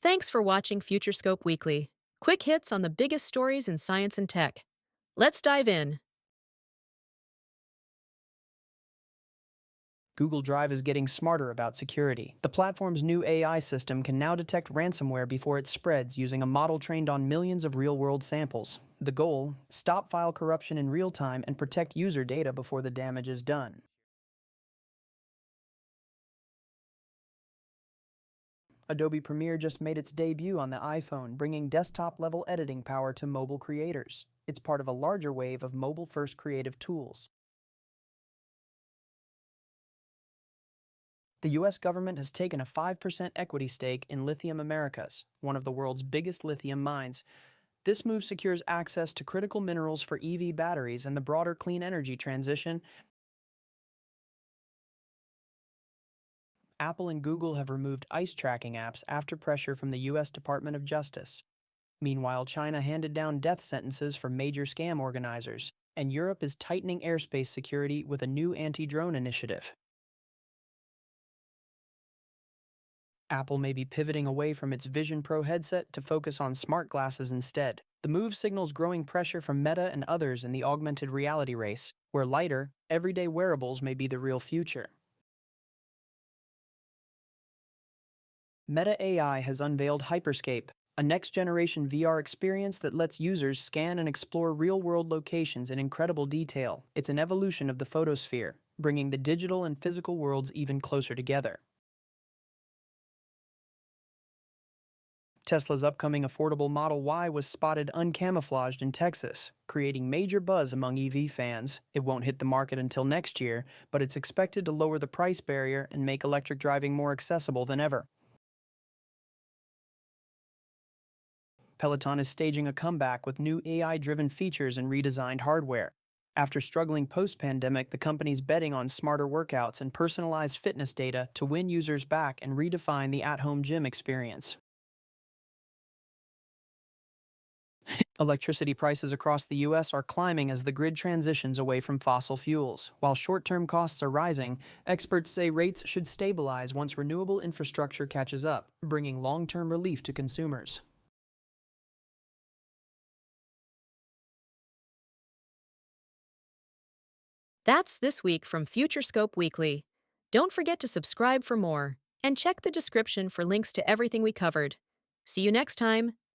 Thanks for watching FutureScope Weekly. Quick hits on the biggest stories in science and tech. Let's dive in. Google Drive is getting smarter about security. The platform's new AI system can now detect ransomware before it spreads using a model trained on millions of real-world samples. The goal? Stop file corruption in real time and protect user data before the damage is done. Adobe Premiere just made its debut on the iPhone, bringing desktop-level editing power to mobile creators. It's part of a larger wave of mobile-first creative tools. The U.S. government has taken a 5% equity stake in Lithium Americas, one of the world's biggest lithium mines. This move secures access to critical minerals for EV batteries and the broader clean energy transition. Apple and Google have removed ICE tracking apps after pressure from the U.S. Department of Justice. Meanwhile, China handed down death sentences for major scam organizers, and Europe is tightening airspace security with a new anti-drone initiative. Apple may be pivoting away from its Vision Pro headset to focus on smart glasses instead. The move signals growing pressure from Meta and others in the augmented reality race, where lighter, everyday wearables may be the real future. Meta AI has unveiled Hyperscape, a next-generation VR experience that lets users scan and explore real-world locations in incredible detail. It's an evolution of the photosphere, bringing the digital and physical worlds even closer together. Tesla's upcoming affordable Model Y was spotted uncamouflaged in Texas, creating major buzz among EV fans. It won't hit the market until next year, but it's expected to lower the price barrier and make electric driving more accessible than ever. Peloton is staging a comeback with new AI-driven features and redesigned hardware. After struggling post-pandemic, the company's betting on smarter workouts and personalized fitness data to win users back and redefine the at-home gym experience. Electricity prices across the U.S. are climbing as the grid transitions away from fossil fuels. While short-term costs are rising, experts say rates should stabilize once renewable infrastructure catches up, bringing long-term relief to consumers. That's this week from FutureScope Weekly. Don't forget to subscribe for more, and check the description for links to everything we covered. See you next time.